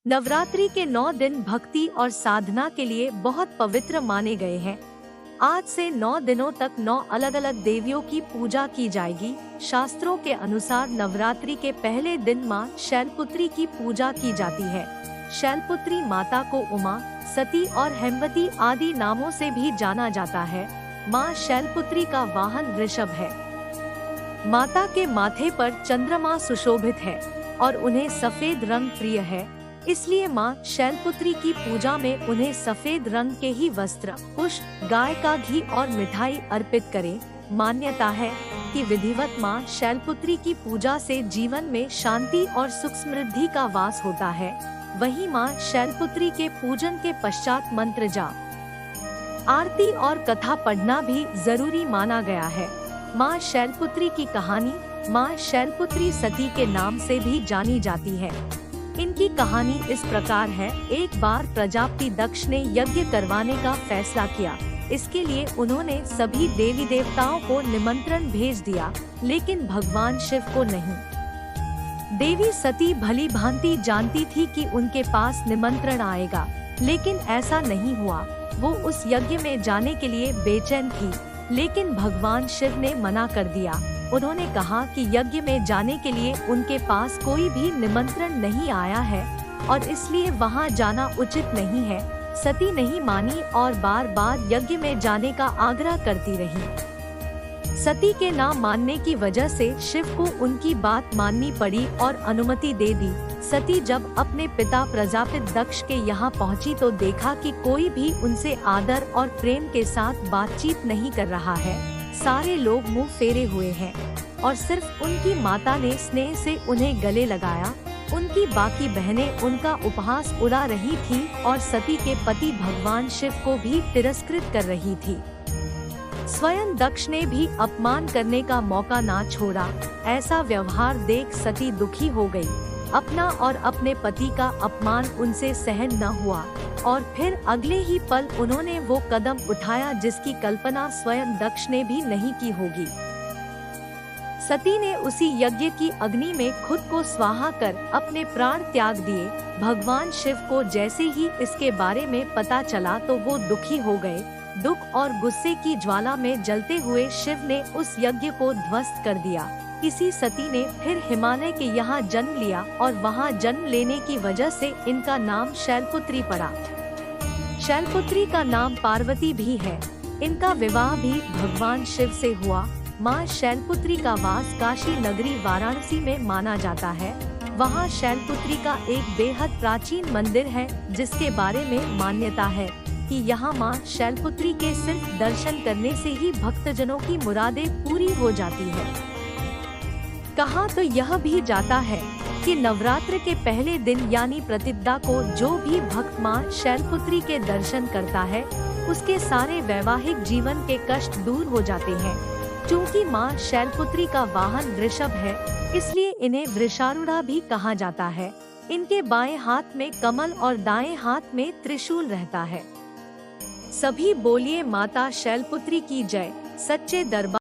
नवरात्रि के 9 दिन भक्ति और साधना के लिए बहुत पवित्र माने गए हैं। आज से 9 दिनों तक 9 अलग अलग देवियों की पूजा की जाएगी। शास्त्रों के अनुसार नवरात्रि के पहले दिन माँ शैलपुत्री की पूजा की जाती है। शैलपुत्री माता को उमा, सती और हेमवती आदि नामों से भी जाना जाता है। माँ शैलपुत्री का वाहन वृषभ है। माता के माथे पर चंद्रमा सुशोभित है और उन्हें सफेद रंग प्रिय है, इसलिए माँ शैलपुत्री की पूजा में उन्हें सफेद रंग के ही वस्त्र, पुष्प, गाय का घी और मिठाई अर्पित करें। मान्यता है कि विधिवत माँ शैलपुत्री की पूजा से जीवन में शांति और सुख समृद्धि का वास होता है। वहीं माँ शैलपुत्री के पूजन के पश्चात मंत्र जाप, आरती और कथा पढ़ना भी जरूरी माना गया है। माँ शैलपुत्री की कहानी माँ शैलपुत्री सती के नाम से भी जानी जाती है। इनकी कहानी इस प्रकार है। एक बार प्रजापति दक्ष ने यज्ञ करवाने का फैसला किया। इसके लिए उन्होंने सभी देवी देवताओं को निमंत्रण भेज दिया, लेकिन भगवान शिव को नहीं। देवी सती भली भांति जानती थी कि उनके पास निमंत्रण आएगा, लेकिन ऐसा नहीं हुआ। वो उस यज्ञ में जाने के लिए बेचैन थी, लेकिन भगवान शिव ने मना कर दिया। उन्होंने कहा कि यज्ञ में जाने के लिए उनके पास कोई भी निमंत्रण नहीं आया है और इसलिए वहां जाना उचित नहीं है। सती नहीं मानी और बार बार यज्ञ में जाने का आग्रह करती रही। सती के ना मानने की वजह से शिव को उनकी बात माननी पड़ी और अनुमति दे दी। सती जब अपने पिता प्रजापति दक्ष के यहाँ पहुँची तो देखा कि कोई भी उनसे आदर और प्रेम के साथ बातचीत नहीं कर रहा है। सारे लोग मुंह फेरे हुए हैं और सिर्फ उनकी माता ने स्नेह से उन्हें गले लगाया। उनकी बाकी बहनें उनका उपहास उड़ा रही थी और सती के पति भगवान शिव को भी तिरस्कृत कर रही थी। स्वयं दक्ष ने भी अपमान करने का मौका ना छोड़ा। ऐसा व्यवहार देख सती दुखी हो गई। अपना और अपने पति का अपमान उनसे सहन न हुआ और फिर अगले ही पल उन्होंने वो कदम उठाया जिसकी कल्पना स्वयं दक्ष ने भी नहीं की होगी। सती ने उसी यज्ञ की अग्नि में खुद को स्वाहा कर अपने प्राण त्याग दिए। भगवान शिव को जैसे ही इसके बारे में पता चला तो वो दुखी हो गए। दुख और गुस्से की ज्वाला में जलते हुए शिव ने उस यज्ञ को ध्वस्त कर दिया। इसी सती ने फिर हिमालय के यहाँ जन्म लिया और वहाँ जन्म लेने की वजह से इनका नाम शैलपुत्री पड़ा। शैलपुत्री का नाम पार्वती भी है। इनका विवाह भी भगवान शिव से हुआ। माँ शैलपुत्री का वास काशी नगरी वाराणसी में माना जाता है। वहाँ शैलपुत्री का एक बेहद प्राचीन मंदिर है, जिसके बारे में मान्यता है कि यहाँ माँ शैलपुत्री के सिर्फ दर्शन करने से ही भक्तजनों की मुरादें पूरी हो जाती है। कहा तो यह भी जाता है कि नवरात्र के पहले दिन यानी प्रतिपदा को जो भी भक्त माँ शैलपुत्री के दर्शन करता है, उसके सारे वैवाहिक जीवन के कष्ट दूर हो जाते हैं। चूँकि माँ शैलपुत्री का वाहन वृषभ है, इसलिए इन्हें वृषारूढ़ा भी कहा जाता है। इनके बाएं हाथ में कमल और दाएं हाथ में त्रिशूल रहता है। सभी बोलिए माता शैलपुत्री की जय। सच्चे दरबार